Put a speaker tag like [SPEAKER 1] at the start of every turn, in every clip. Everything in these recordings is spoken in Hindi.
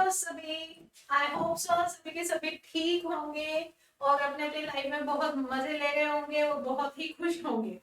[SPEAKER 1] सभी। आई होप सो सभी के सभी ठीक होंगे और अपने अपने लाइफ में बहुत मजे ले रहे होंगे और बहुत ही खुश होंगे।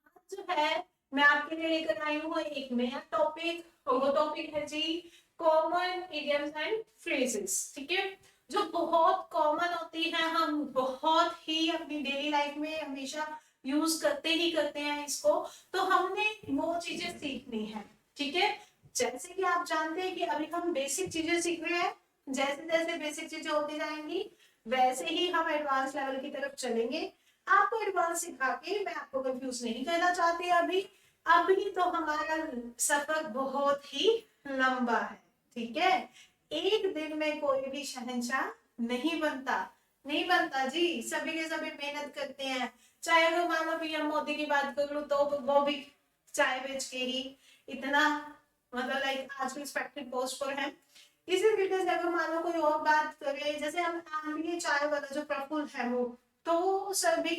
[SPEAKER 1] आज जो है मैं आपके लिए लेकर आई हूँ एक नया टॉपिक और वो टॉपिक है जी कॉमन इडियम्स एंड फ्रेजेस। ठीक है, जो बहुत कॉमन होती है, हम बहुत ही अपनी डेली लाइफ में हमेशा यूज करते ही करते हैं इसको, तो हमने वो चीजें सीखनी है। ठीक है, जैसे कि आप जानते हैं कि अभी हम बेसिक चीजें सीख रहे हैं, जैसे जैसे बेसिक चीजें होती जाएंगी वैसे ही हम एडवांस लेवल की तरफ चलेंगे। आपको एडवांस सिखा के मैं आपको कंफ्यूज नहीं करना चाहती अभी। अभी तो हमारा सफर बहुत ही लंबा है। ठीक है, एक दिन में कोई भी शहंशाह नहीं बनता, नहीं बनता जी। सभी के सभी मेहनत करते हैं। चाहे अगर मान लो पीएम मोदी की बात कर लूं तो वो भी चाय बेच के ही इतना, मतलब लाइक आज रिस्पेक्टेड पोस्ट पर है। इसी तरीके से अगर मान लो कोई और बात करें, जैसे हम ये चाय वाला जो प्रफुल्ल है वो, तो वो सभी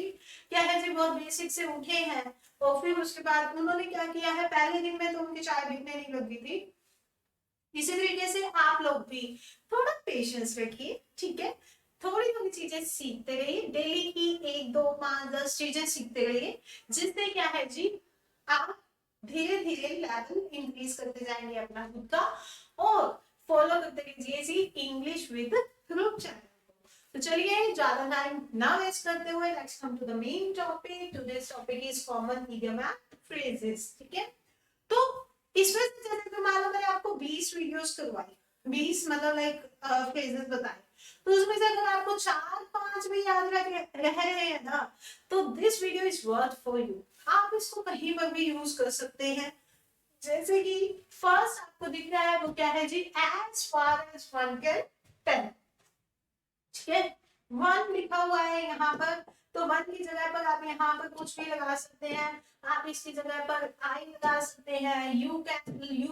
[SPEAKER 1] क्या है जी बहुत बेसिक से उठे हैं और फिर उसके बाद उन्होंने क्या किया है, पहले दिन में तो उनकी चाय बिकने नहीं लगी थी। इसी तरीके से आप लोग भी थोड़ा पेशेंस रखिए। ठीक है, थोड़ी थोड़ी चीजें सीखते रहिए, डेली की 1 2 5 10 चीजें सीखते रहिए, जिससे क्या है जी आप धीरे धीरे लेवल इंक्रीज करते जाएंगे अपना खुद का। और फॉलो करते रहिए जी इंग्लिश विद ग्रुप चैनल। तो चलिए ज्यादा टाइम ना वेस्ट करते हुए let's come to the main topic. Today's topic is common idiom and phrases. ठीक है, तो इसमें से जैसे कि मान लो मैंने आपको 20 वीडियोस करवाई, 20 मतलब लाइक फ्रेजेस बताए, तो उसमें से अगर आपको 4 5 भी याद रह रहे हैं ना, तो this video is worth for you. आप इसको कहीं पर भी यूज कर सकते हैं। जैसे कि फर्स्ट आपको दिख रहा है वो क्या है जी, as far as one can tell. ठीक है, वन लिखा हुआ है यहाँ पर, तो वन की जगह पर आप यहाँ पर कुछ भी लगा सकते हैं। आप इसकी जगह पर आई लगा सकते हैं, यू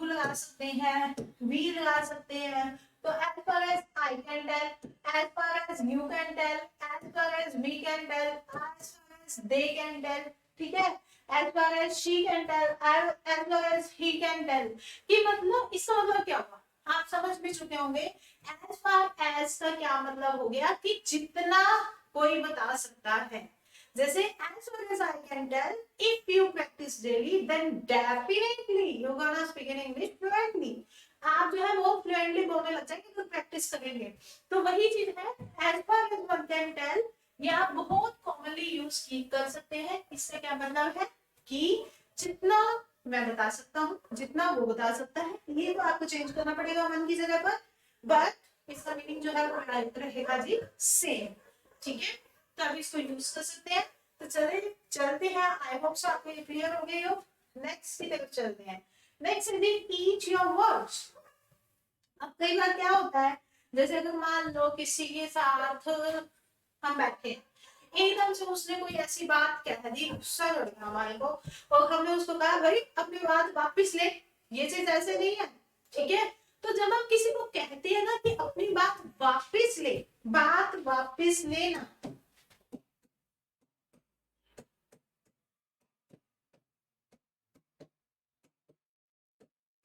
[SPEAKER 1] लगा सकते हैं, वी लगा सकते हैं। तो as far as I can tell, as far as you can tell, as far as we can tell, as far as they can tell. ठीक है, as far as she can tell, as far as he can tell. कि मतलब इसका मतलब क्या हुआ आप समझ भी चुके होंगे। एज फार एज का क्या मतलब हो गया कि जितना कोई बता सकता है। जैसे as far as I can tell, if you practice daily then definitely you gonna speak in English fluently. आप जो है वो फ्लुएंटली बोलने लग जाएंगे तो प्रैक्टिस करेंगे। तो वही चीज है, as far as one can tell, ये आप बहुत कॉमनली यूज कर सकते हैं। इससे क्या मतलब है कि जितना मैं बता सकता हूँ जितना वो बता सकता है, ये तो आपको चेंज करना पड़ेगा मन की जगह पर, बट इसका मीनिंग जो है वो रहेगा जी सेम। ठीक है, तो आप इसको यूज कर सकते हैं। तो चले चलते हैं, आई होप सो आपको ये क्लियर हो गई हो। नेक्स्ट की तरफ चलते हैं। नेक्स्ट है जी ईच योर वर्ड्स। अब कई बार क्या होता है, जैसे अगर मान लो किसी के साथ हम बैठे, एकदम से उसने कोई ऐसी बात कह दी, गुस्सा चढ़ गया हमारे को, और हमने उसको कहा भाई अपनी बात वापस ले, ये चीज ऐसे नहीं है। ठीक है, तो जब हम किसी को कहते हैं ना कि अपनी बात वापस ले, बात वापस लेना,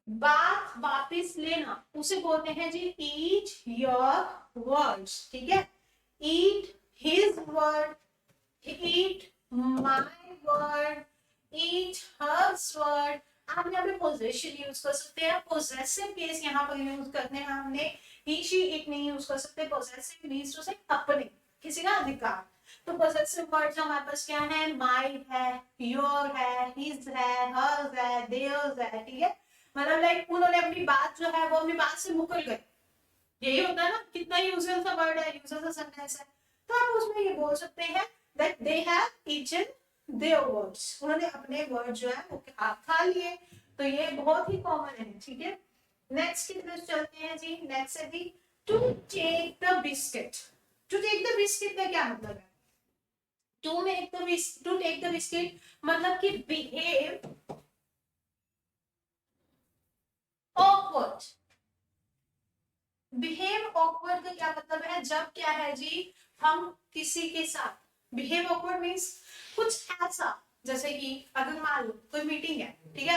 [SPEAKER 1] बात वापस लेना, उसे बोलते हैं जी ईट योर वर्ड्स। ठीक है, eat his word, eat my word, eat her word। आप यहाँ पे पोजेशन यूज कर सकते हैं, पोजेसिव केस यहाँ पर यूज करने हैं हमने। ही शी इट नहीं यूज कर सकते, पोजेसिव मीन्स टू से अपने किसी का अधिकार। तो पोजेसिव वर्ड्स हमारे पास क्या है, माई है, योर है, हिज है, हर्स है, देयर्स है। ठीक है, मतलब लाइक उन्होंने अपनी बात जो है वो अपनी बात से मुकर गए। यही होता है ना, कितना यूजुअल सा वर्ड है, यूजुअल सा सेंटेंस है। तो आप उसमें ये बोल सकते हैं that they have eaten their words, उन्होंने अपने वर्ड जो है वो खा लिए। तो ये बहुत ही कॉमन है। ठीक है, नेक्स्ट की तरफ चलते हैं जी। नेक्स्ट है जी to take the biscuit. To take the biscuit का क्या मतलब है, टू टेक द बिस्किट मतलब कि बिहेव ऑकवर्ड। बिहेव ऑकवर्ड का क्या मतलब है, जब क्या है जी हम किसी के साथ, बिहेव ऑकवर्ड मीन्स कुछ ऐसा, जैसे कि अगर मान लो कोई मीटिंग है, ठीक है,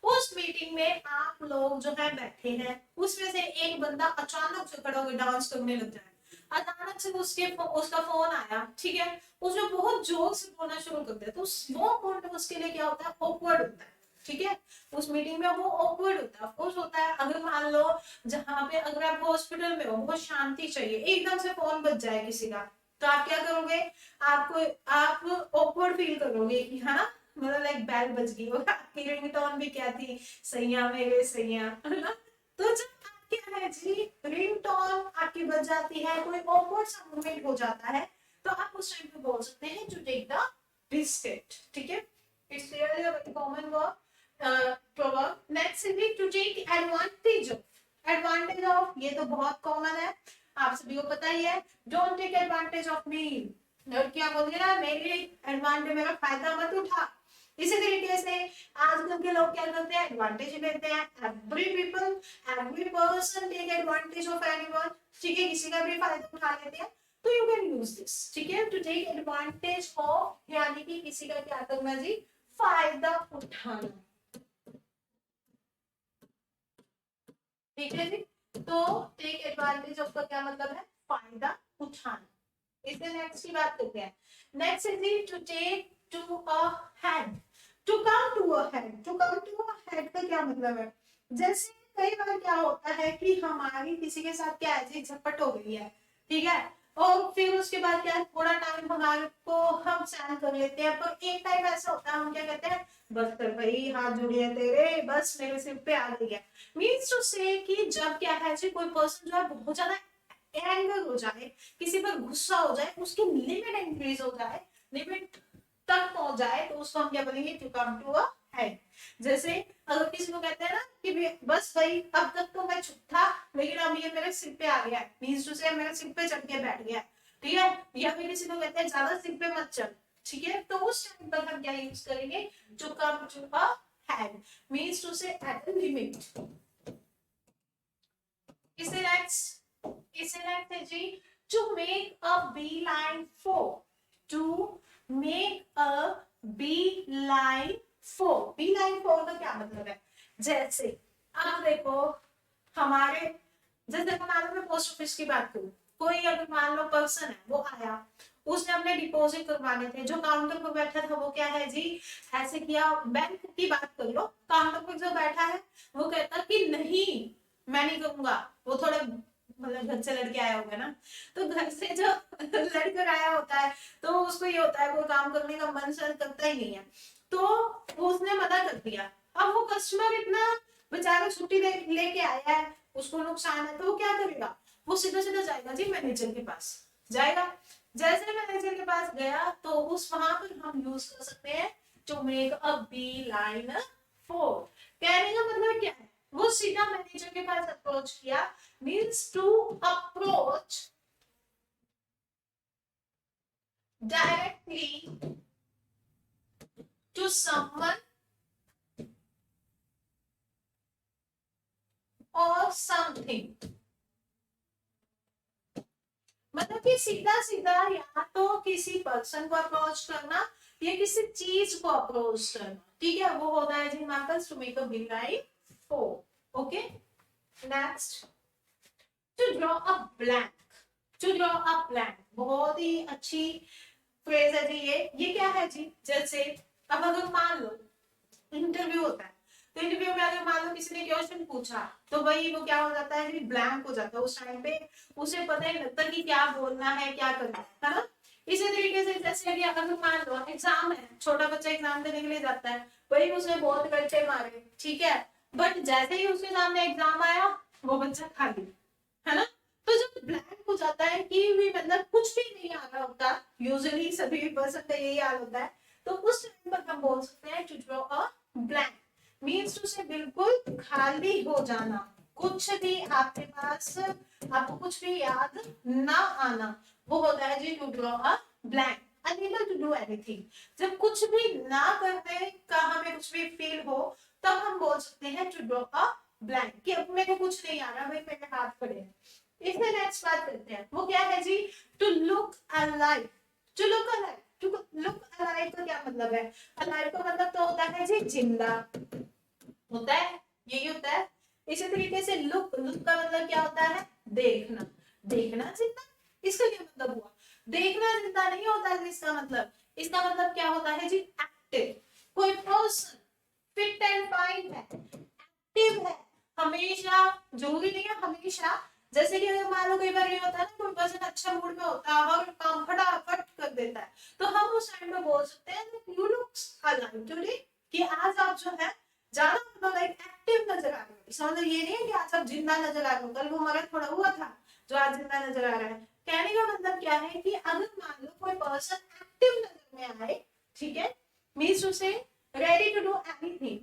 [SPEAKER 1] उस मीटिंग में आप लोग जो है बैठे हैं, उसमें से एक बंदा अचानक से खड़ा होकर डांस करने लग जाए, अचानक से उसका फोन आया, ठीक है, उसने बहुत जोर से बोलना शुरू कर दिया, तो वो मोमेंट उसके लिए क्या होता है, ऑकवर्ड होता है, ठीक है, उस मीटिंग में वो ऑकवर्ड होता है, ऑफकोर्स होता है। अगर मान लो जहां पे अगर आप हॉस्पिटल में हो, बहुत शांति चाहिए, एकदम से फोन बज जाए किसी का, तो आप क्या करोगे, आप ऑकवर्ड फील करोगे कि है ना, मतलब लाइक बेल बज गई होगा, आपकी रिंगटोन भी क्या थी, सैया मेरे सैया, है ना। तो जब क्या है जी, रिंगटोन आपकी बज जाती है, कोई ऑकवर्ड सा मोमेंट हो जाता है, तो आप उस टाइम पे बोल सकते हैं टू टेक द बिस्किट, ठीक है, it's really a very common word proverb. Next is to take advantage of. Advantage of ये तो बहुत कॉमन है, आप सभी को पता ही है, don't take advantage of me, लड़कियां बोलती है ना, मेरे एडवांटेज, मेरा फायदा मत उठा। इसी तरीके से आजकल के लोग क्या करते हैं, एडवांटेज लेते हैं, every person take advantage of anyone, ठीक है, किसी का भी फायदा उठा लेते हैं, तो यू कैन यूज दिस, ठीक है, टू टेक एडवांटेज ऑफ, यानी कि किसी का क्या करना जी, फायदा उठाना, ठीक है जी। तो टेक एडवांटेज ऑफ का क्या मतलब है, फायदा उठाना। इससे नेक्स्ट की बात करते हैं, next is to take to a head, to come to a head, to come to a head का क्या मतलब है, जैसे कई बार क्या होता है कि हमारी किसी के साथ क्या है जी, झपट हो गई है, ठीक है, और फिर उसके बाद क्या है, थोड़ा टाइम हमारे को हम सहन कर लेते हैं, पर एक टाइम ऐसा होता है, हम क्या कहते हैं, बस कर भाई, हाथ जुड़े तेरे, बस मेरे सिर पे आ गई है, मीन्स टू से कि जब क्या है जी, कोई पर्सन जो है बहुत ज्यादा एंगर हो जाए, किसी पर गुस्सा हो जाए, उसकी लिमिट इंक्रीज हो जाए, लिमिट तक पहुंच जाए, तो उसको हम क्या बोलेंगे, to come to a head. जैसे अगर किसी को कहते हैं ना कि बस भाई अब तक तो मैं चुप था, लेकिन अब ये मेरे सिर पे आ गया है, मीन्स टू से मेरे सिर पे चढ़ के बैठ गया है, ठीक है, या फिर किसी को कहते हैं ज्यादा सिर पे मत चढ़, ठीक है, तो उस टाइम पर हम क्या यूज करेंगे, to come to a head, means to say at a limit. इसे नेक्स्ट है जी, to make a beeline for, to make a beeline for, beeline for का क्या मतलब है, जैसे अब देखो हमारे, जैसे मान लो मैं पोस्ट ऑफिस की बात करूं, कोई अगर मान लो पर्सन है, वो आया, उसने अपने डिपॉजिट करवाने थे, जो काउंटर पर बैठा था वो क्या है जी, ऐसे किया, बैंक की बात कर लो, काउंटर पर जो बैठा है वो कहता कि नहीं मैं नहीं करूंगा, वो थोड़ा मतलब घर से लड़के आया होगा ना, तो घर से जो लड़कर आया होता है, तो उसको ये होता है कोई काम करने का मन सर करता ही नहीं है, तो उसने मना कर दिया। अब वो कस्टमर इतना बेचारा छुट्टी लेके आया है, उसको नुकसान है, तो वो क्या करेगा, वो सीधा सीधा जाएगा जी मैनेजर के पास, जाएगा, जैसे मैनेजर के पास गया, तो उस वहां पर हम यूज कर सकते हैं to make a beeline for, कहने का मतलब क्या है, वो सीधा मैनेजर के पास अप्रोच किया, means to approach directly to someone और समथिंग, मतलब कि सीधा सीधा या तो किसी पर्सन को अप्रोच करना या किसी चीज को अप्रोच करना, ठीक है, वो होता है जी हमारे पास to make a big line for. Okay, next, to draw a blank, to draw a blank बहुत ही अच्छी फ्रेज है जी, ये क्या है जी, जैसे अब अगर मान लो इंटरव्यू होता है, तो इंटरव्यू में अगर मान लो किसी ने क्वेश्चन पूछा, तो भाई वो क्या हो जाता है, ब्लैंक हो जाता है, उस टाइम पे उसे पता ही लगता कि क्या बोलना है क्या करना है ना। इसी तरीके से जैसे कि अगर मान लो एग्जाम है, छोटा बच्चा एग्जाम देने के लिए जाता है, भाई उसने बहुत रट्टे मारे, ठीक है, बट जैसे ही उसके सामने एग्जाम आया, वो बच्चा खाली, है ना, तो जब ब्लैंक हो जाता है कि भी मतलब कुछ भी नहीं आ रहा होता, यूजुअली सभी पर्सन का यही हाल होता है, तो उस टाइम पर हम बोल सकते हैं to draw a blank, means to say बिल्कुल खाली हो जाना, कुछ भी आपके पास, आपको कुछ भी याद ना आना, वो होता है जी to draw a blank, unable to do anything, जब कुछ भी ना करने का हमें कुछ भी फील हो, तब हम बोल सकते हैं टू ड्रॉ अ ब्लैंक, कि अब मेरे को कुछ नहीं आ रहा भाई, मेरे हाथ पड़े हैं। इसमें नेक्स्ट बात करते हैं, वो क्या है जी, to look alive, to look alive, to look alive का क्या मतलब है, अलाइव का मतलब तो होता है जी जिंदा, होता है, यही होता है। इसी तरीके से लुक, लुक का मतलब क्या होता है? देखना, देखना जिंदा। इसका क्या मतलब हुआ? देखना जिंदा नहीं होता है इसका मतलब। इसका मतलब क्या होता है जी? एक्टिव। कोई पर्सन फिट एंड फाइन है, एक्टिव है हमेशा, जरूरी नहीं है हमेशा। जैसे कि अगर मान लो कई बार ये होता है ना, कोई पर्सन अच्छा मूड में होता है और काम फटाफट कर देता है, तो हम उस टाइम पे बोल सकते हैं यू लुक अलाइव टुडे, कि आज आप जो है ज्यादा मतलब लाइक एक्टिव नजर आ रहे हो। इसका मतलब ये नहीं है कि आज आप जिंदा नजर आ रहे हो, कल वो हमारा थोड़ा हुआ था जो आज जिंदा नजर आ रहा है। कहने का मतलब क्या है कि अगर मान लो कोई पर्सन एक्टिव नजर में आए, ठीक है, means to say ready to do anything,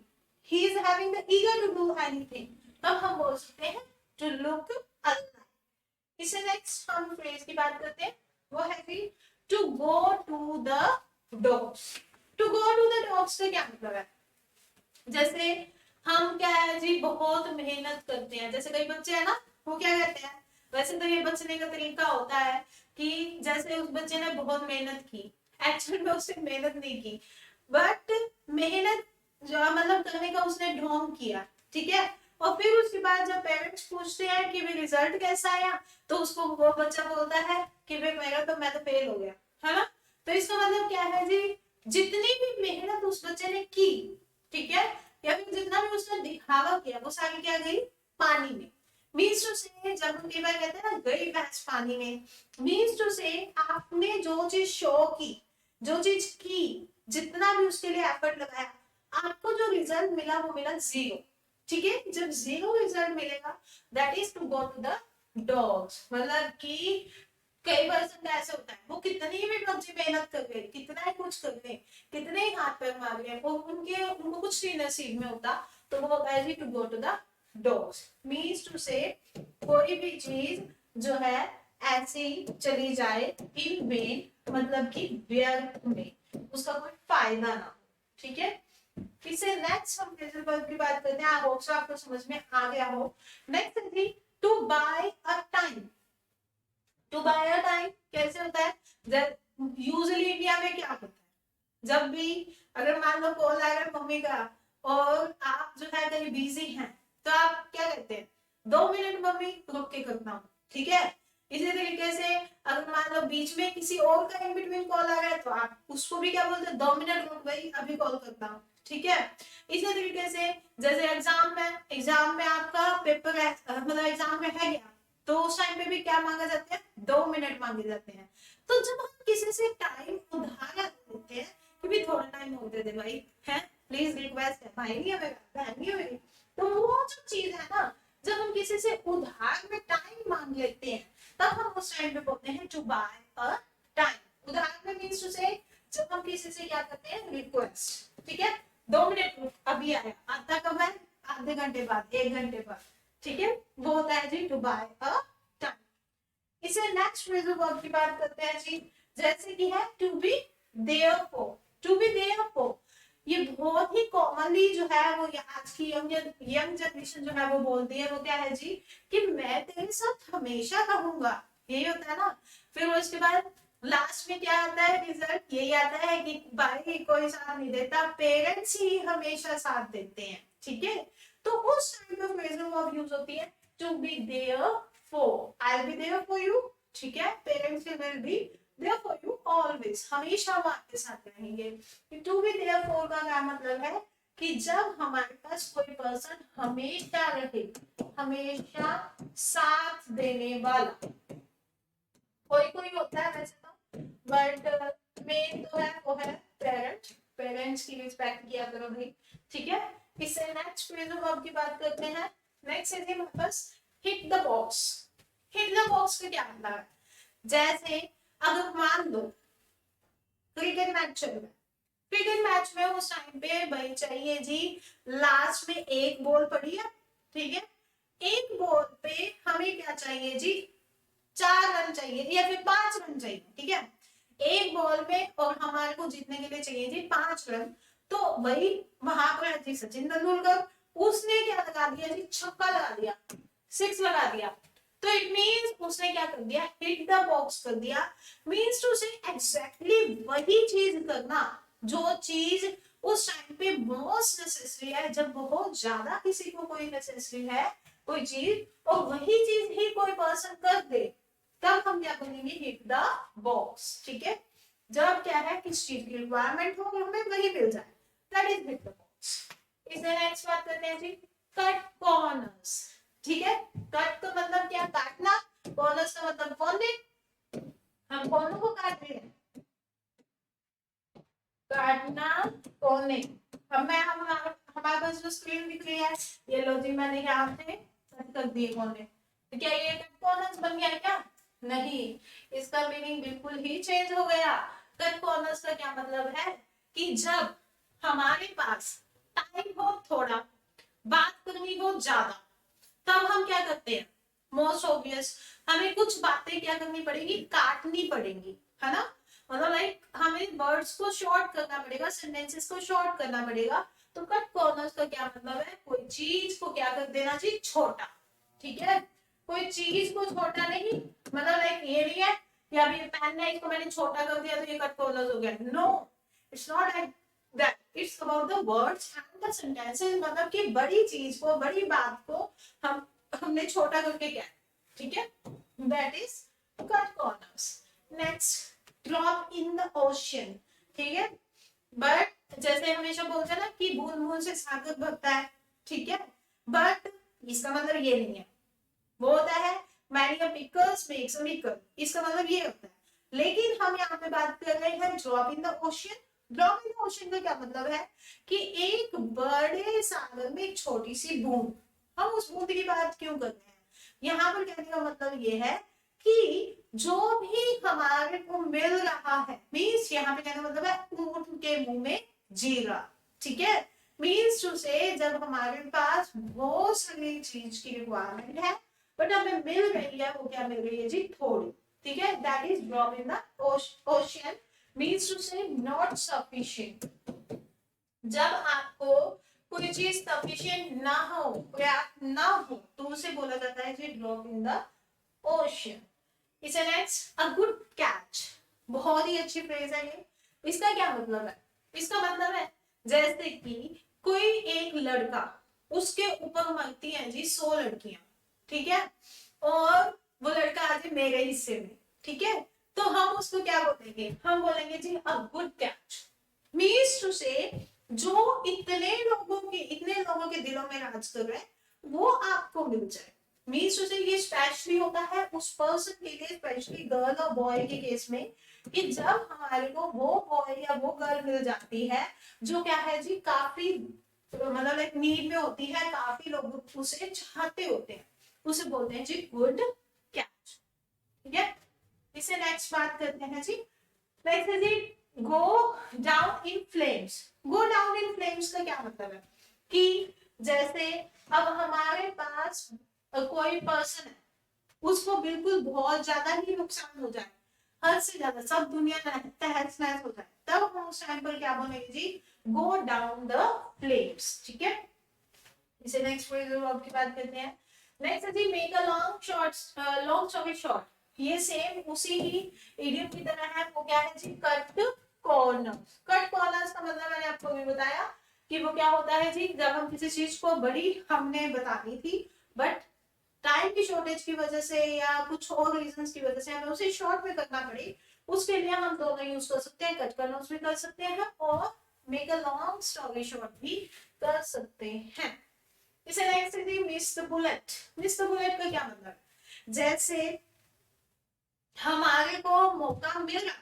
[SPEAKER 1] he is having the eager to do anything, तब हम बोल सकते हैं टू लुक अलाइव। इससे नेक्स्ट हम फ्रेज की बात करते हैं, वो है कि to go to the dogs. To go to the dogs का क्या मतलब है? जैसे हम क्या है जी, बहुत मेहनत करते हैं। जैसे कई बच्चे हैं ना, वो क्या कहते हैं, वैसे तो ये बचने का तरीका होता है कि जैसे उस बच्चे ने बहुत मेहनत की, एक्चुअल में उसने मेहनत नहीं की, बट मेहनत जो मतलब करने का उसने ढोंग किया, ठीक है। और फिर उसके बाद जब पेरेंट्स पूछते हैं कि भाई रिजल्ट कैसा आया, तो उसको वो बच्चा बोलता है कि भाई मैं तो फेल हो गया, है ना। तो इसका मतलब क्या है जी, जितनी भी मेहनत उस बच्चे ने की, ठीक है, या फिर जितना भी उसने दिखावा किया, वो सारी क्या गई? पानी में। मीन्स टू से, जब हम कई बार कहते हैं ना गई भैंस पानी में, मीन्स टू से आपने जो चीज शो की, जो चीज की, जितना भी उसके लिए एफर्ट लगाया, आपको जो रिजल्ट मिला वो मिला जीरो, ठीक है। जब जीरो रिजल्ट मिलेगा, that is to go to the dogs. मतलब कि कई पर्सन का ऐसे होता है, वो कितनी भी बच्चे मेहनत कर गए, कितना ही कुछ कर गए, कितने ही हाथ पैर मार गए, वो उनको कुछ नहीं नसीब में होता, तो वो होता है to go to the dogs. Means to say कोई भी चीज जो है ऐसी चली जाए इन वेन, मतलब कि व्यर्थ में, उसका कोई फायदा ना हो, ठीक है। इससे नेक्स्ट हम फ्रेजल वर्ब की बात करते हैं। आई होप सो आपको समझ में आ गया हो। नेक्स्ट है जी to buy a time. To buy a time कैसे होता है? जब यूजुअली इंडिया में क्या होता है, जब भी अगर मान लो कॉल आ रहा है मम्मी का और आप जो है कहीं बिजी हैं, तो आप क्या कहते हैं? 2 मिनट मम्मी रुक के करता हूँ, ठीक है। इसी तरीके से अगर मान लो बीच में किसी और का इन बिटवीन कॉल आ रहा है, तो आप उसको भी क्या बोलते हैं? 2 मिनट रुक भाई, अभी कॉल करता हूँ, ठीक है। इसी तरीके से जैसे एग्जाम में आपका पेपर है, मतलब एग्जाम में है क्या, तो उस टाइम पे भी क्या मांगा जाते हैं? 2 मिनट मांगे जाते हैं। तो जब हम किसी से टाइम उधार लेते हैं कि भी थोड़ा टाइम और दे दे भाई, है प्लीज रिक्वेस्ट है, भाई नहीं होगा, बहन नहीं होगी, तो वो जो चीज है ना, जब हम किसी से उधार में टाइम मांग लेते हैं, तब हम उस टाइम पे बोलते हैं टू बाय अ टाइम। उधार में मींस टू से जब हम किसी से क्या करते हैं? रिक्वेस्ट, ठीक है। 2 मिनट अभी आया, आता कब है? आधे घंटे बाद, 1 घंटे बाद, ठीक है। वो होता है जी टू बाय अ टाइम। इसे नेक्स्ट फ्रेजल वर्ब की बात करते हैं जी, जैसे कि है to be there for. To be there for ये बहुत ही कॉमनली जो है वो आज की यंग जनरेशन जो है वो बोलती है। वो क्या है जी, कि मैं तेरे साथ हमेशा रहूंगा, यही होता है ना। फिर वो इसके बाद लास्ट में क्या आता है? रिजल्ट यही आता है कि भाई कोई साथ नहीं देता, पेरेंट्स ही हमेशा साथ देते हैं, ठीक है। तो उस टाइम पे फ्रेजल वर्ब यूज होती है to be there for. I will be there for you, ठीक है। Parents will be there for you always, हमेशा वो आपके साथ रहेंगे। टू बी देयर फॉर का क्या मतलब है? कि जब हमारे पास कोई पर्सन हमेशा रहे, हमेशा साथ देने वाला, कोई कोई होता है वैसे तो, बट मेन तो है वो है पेरेंट। पेरेंट्स की रिस्पेक्ट किया करो भाई, ठीक है। इससे नेक्स्ट फ्रेजल वर्ब की बात करते हैं। नेक्स्ट है हमारे पास hit the box. Hit the box का क्या मतलब है? जैसे अगर मान लो क्रिकेट मैच चल रहा है, क्रिकेट मैच में उस टाइम पे भाई चाहिए जी, लास्ट में एक बॉल पड़ी है, ठीक है। एक बॉल पे हमें क्या चाहिए जी? 4 रन चाहिए या फिर 5 रन चाहिए, ठीक है। एक बॉल में और हमारे को जीतने के लिए चाहिए जी 5 रन। तो वही वहां पर जी सचिन तेंदुलकर, उसने क्या लगा दिया जी? छक्का लगा दिया, 6 लगा दिया। तो इट मींस उसने क्या कर दिया? हिट द बॉक्स कर दिया। मींस टू से एग्जैक्टली वही चीज करना जो चीज उस टाइम पे मोस्ट नेसेसरी है, जब बहुत ज्यादा किसी को कोई नेसेसरी है कोई चीज और वही चीज ही कोई पर्सन कर दे, तब हम क्या बोलेंगे, हिट द बॉक्स। ठीक है, जब क्या है किस चीज की रिक्वायरमेंट हो हमें वही मिल जाए, that is hit the box. इसमें नेक्स्ट बात करते हैं जी, कट कॉर्नर्स। ठीक है, कट का मतलब क्या, काटना, कॉर्नर्स का मतलब कोने, हम कोनों को काट रहे हैं, काटना कोने। अब मैं हमारे पास जो स्क्रीन दिख रही है, ये लो जी मैंने यहाँ पे कट कर दिए कोने, तो क्या ये कट कॉर्नर्स बन गया क्या? नहीं, इसका मीनिंग बिल्कुल ही चेंज हो गया। कट कॉर्नर्स का क्या मतलब है कि जब हमारे पास टाइम हो थोड़ा, बात करनी हो ज्यादा, तब हम क्या करते हैं, मोस्ट ऑब्वियस हमें कुछ बातें क्या करनी पड़ेगी, काटनी पड़ेंगी, है ना। मतलब लाइक हमें वर्ड्स को शॉर्ट करना पड़ेगा, सेंटेंसेस को शॉर्ट करना पड़ेगा। तो कट कॉर्नर्स का क्या मतलब है, कोई चीज को क्या कर देना चाहिए, छोटा। ठीक है, कोई चीज को छोटा नहीं, मतलब लाइक ये नहीं है कि अभी पेन है इसको मैंने छोटा कर दिया तो ये कट कॉर्नर्स हो गया, no, it's not like that, it's about the words and the sentences. मतलब कि बड़ी चीज को, बड़ी बात को हमने छोटा करके क्या, ठीक है, that is cut corners. Next, drop in the ocean. ठीक है, बट जैसे हमेशा बोलते हैं ना कि बूंद बूंद से सागर भरता है, ठीक है, बट इसका मतलब ये नहीं है। वो होता है many a pickles makes a mickle, इसका मतलब ये होता है। लेकिन हम यहाँ पे बात कर रहे हैं drop in the ocean. Drop in the ocean का क्या मतलब है कि एक बड़े सागर में एक छोटी सी बूंद, हम उस बूंद की बात क्यों कर रहे हैं। यहाँ पर कहने का मतलब ये है कि जो भी हमारे को मिल रहा है, मीन्स यहाँ पे कहने का मतलब है ऊंट के मुंह में जीरा। ठीक है, मीन्स टू से जब हमारे पास बहुत सारी चीज की रिक्वायरमेंट है बट हमें मिल रही है, वो क्या मिल रही है जी, थोड़ी। ठीक है, that is drop in the ocean, means to say not sufficient. जब आपको कोई चीज सफिशिएंट ना हो, पर्याप्त ना हो, तो उसे बोला जाता है जी ड्रॉप इन द ओशन। इसे नेक्स्ट, अ गुड कैच। बहुत ही अच्छी फ्रेज है ये। इसका क्या मतलब है, इसका मतलब है जैसे कि कोई एक लड़का, उसके ऊपर मरती हैं जी 100 लड़कियां, ठीक है, और वो लड़का आज मेरे हिस्से में, ठीक है, तो हम उसको क्या बोलेंगे, हम बोलेंगे जी a good catch, means to say जो इतने लोगों के दिलों में राज कर रहे हैं वो आपको मिल जाए। मीन्स टू से ये स्पेशली होता है उस पर्सन के लिए, स्पेशली गर्ल और बॉय के केस में, कि जब हमारे को वो बॉय या वो गर्ल मिल जाती है जो क्या है जी, काफी मतलब एक नीड में होती है, काफी लोग उसे चाहते होते हैं, उसे बोलते हैं जी गुड कैच। ठीक है, इसे नेक्स्ट बात करते हैं जी। नेक्स्ट है जी go down in flames. Go down in flames का क्या मतलब है कि जैसे अब हमारे पास कोई पर्सन है, उसको बिल्कुल बहुत ज्यादा ही नुकसान हो जाए, हद से ज्यादा सब दुनिया तहस नहस हो जाए, तब हम उस टाइम पर क्या बोलेंगे जी, गो डाउन द फ्लेम्स। ठीक है, इसे नेक्स्ट फ्रेज की बात करते हैं। नेक्स्ट है जी make a long story short. ये सेम उसी ही इडियम की तरह है, वो क्या है जी, कट कॉर्नर्स। कट कॉर्नर्स का मतलब मैंने आपको भी बताया कि वो क्या होता है जी, जब हम किसी चीज को बड़ी हमने बतानी थी बट टाइम की शॉर्टेज की वजह से या कुछ और रीजंस की वजह से हमें उसे शॉर्ट में करना पड़े, उसके लिए हम दोनों यूज कर सकते हैं, कट कॉर्नर्स भी कर सकते हैं और make a long story short भी कर सकते हैं। इसे नेक्स्ट है miss the bullet. Miss the bullet का क्या मतलब, जैसे हमारे को मौका मिल रहा,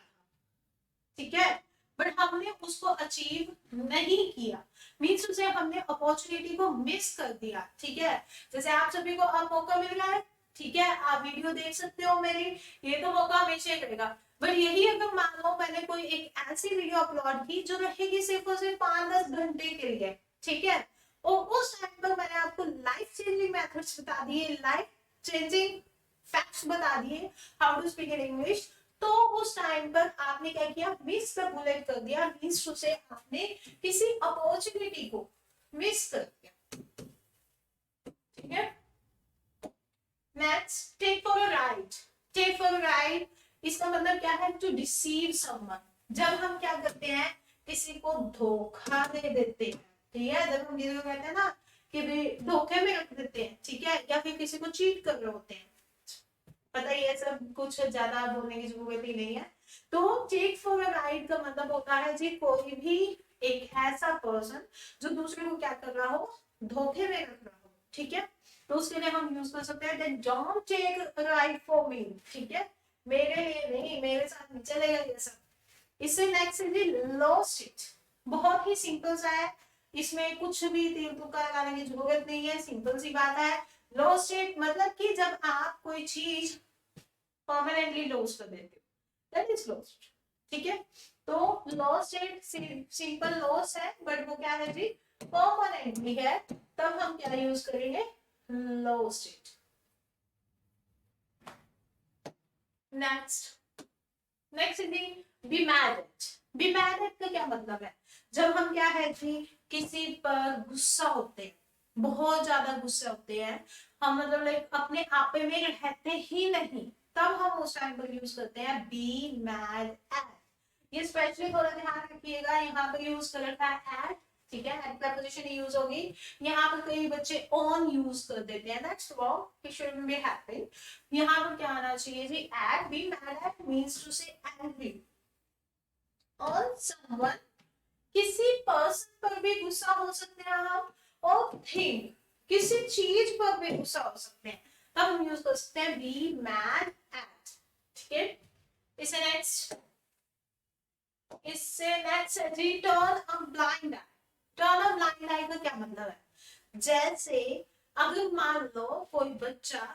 [SPEAKER 1] ठीक है, बट हमने उसको अचीव नहीं किया, मीन्स उसे हमने अपॉर्चुनिटी को मिस कर दिया। ठीक है, जैसे आप सभी को अब मौका मिल रहा है, ठीक है, आप वीडियो देख सकते हो मेरी, ये तो मौका हमेशा ही रहेगा, बट यही अगर मान लो मैंने कोई एक ऐसी वीडियो अपलोड की जो रहेगी सिर्फ और सिर्फ 5-10 घंटे के लिए, ठीक है, और उस टाइम पर मैंने आपको लाइफ चेंजिंग मेथड्स बता दिए, लाइफ चेंजिंग फैक्ट्स बता दिए, how to speak in English, तो उस टाइम पर आपने क्या किया, मिस द बुलेट कर दिया, मींस टू से आपने किसी अपॉर्चुनिटी को मिस कर दिया। ठीक है, next take for a ride. Take for a ride इसका मतलब क्या है, टू डिसीव समवन। जब हम क्या करते हैं, किसी को धोखा दे देते हैं, ठीक है, जब हम किसी को कहते हैं ना कि भी धोखे में रख देते हैं, ठीक है, या फिर किसी को चीट कर रहे होते हैं, पता ही है, सब कुछ ज्यादा बोलने की जरूरत ही नहीं है। तो चीट फॉर अ राइट का मतलब होता है जी कोई भी एक ऐसा पर्सन जो दूसरे को क्या कर रहा हो, धोखे में रख रहा हो, ठीक है, तो उसके लिए हम यूज कर सकते हैं don't take ride for me, ठीक है, मेरे लिए नहीं, मेरे साथ नहीं चलेगा ये सब। इससे नेक्स्ट है जी लॉस्ट इट, बहुत ही सिंपल सा है, इसमें कुछ भी तीर तुक्का लगाने की जरूरत नहीं है, सिंपल सी बात है। लॉस्ट इट मतलब कि जब आप कोई चीज परमानेंटली लॉस कर देते हो, दैट इज लॉस्ट, ठीक है, तो लॉस्ट इट सिंपल लॉस है, बट वो क्या है जी, परमानेंटली है, तब हम क्या यूज करेंगे, lost it. Next next G B mad eight, be mad eight का क्या मतलब है, जब हम क्या है जी किसी पर गुस्सा होते हैं, बहुत ज्यादा गुस्से होते हैं, हम मतलब लाइक अपने आपे में रहते ही नहीं, तब हम उस टाइम पर यूज करते हैं बी मैड एट। ये स्पेशली थोड़ा ध्यान रखिएगा, यहाँ पे यूज कर रखा है एट, ठीक है, एट प्रपोजिशन यूज होगी, यहाँ पर कई बच्चे ऑन यूज कर देते हैं, that's wrong, it shouldn't be happen. यहाँ पर क्या आना चाहिए जी, at, be mad at means to say angry on someone, किसी पर्सन पर भी गुस्सा हो सकते हैं हम, और थिंग, किसी चीज पर भी गुस्सा हो सकते हैं, तब हम यूज कर सकते हैं बी मैड एट, ठीक है। इसे नेक्स्ट है जी turn a blind eye, turn a blind eye का क्या मतलब है, जैसे अगर मान लो कोई बच्चा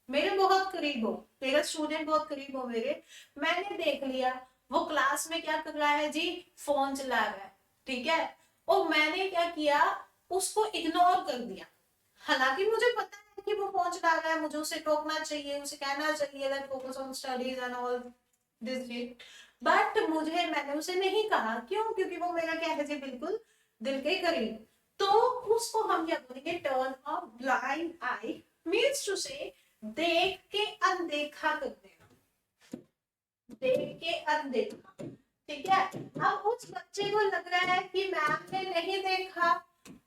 [SPEAKER 1] मेरे बहुत करीब हो, मेरा स्टूडेंट बहुत करीब हो मेरे, मैंने देख लिया वो क्लास में क्या कर रहा है जी, फोन चला रहा है, ठीक है, और मैंने क्या किया, उसको इग्नोर कर दिया, हालांकि मुझे पता है कि वो फोन चला रहा है, मुझे उसे टोकना चाहिए, उसे कहना चाहिए that focus on studies and all this, but मुझे मैंने उसे नहीं कहा, क्यों, क्योंकि वो मेरा क्या है जी बिल्कुल दिल के करीब, तो उसको हम क्या बोलेंगे, turn a blind eye means to say देख के अनदेखा कर देना, देख के अनदेखा, ठीक है। अब उस बच्चे को लग रहा है कि मैम ने नहीं देखा,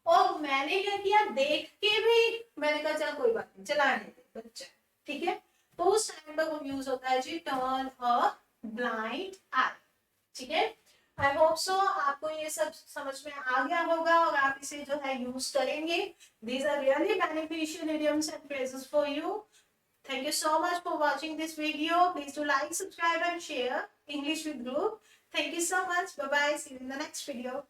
[SPEAKER 1] और मैंने क्या किया, देख के भी मैंने कहा चल कोई बात नहीं, चलाने दे बच्चा, ठीक है, तो उस टाइम पर वो यूज होता है जी टर्न अ ब्लाइंड आई, ठीक है। आई होप सो आपको ये सब समझ में आ गया होगा और आप इसे जो है यूज करेंगे, these are really beneficial idioms and phrases for you. Thank you so much for watching this video. Please do like, subscribe and share English with Group. Thank you so much. Bye bye. See you in the next video.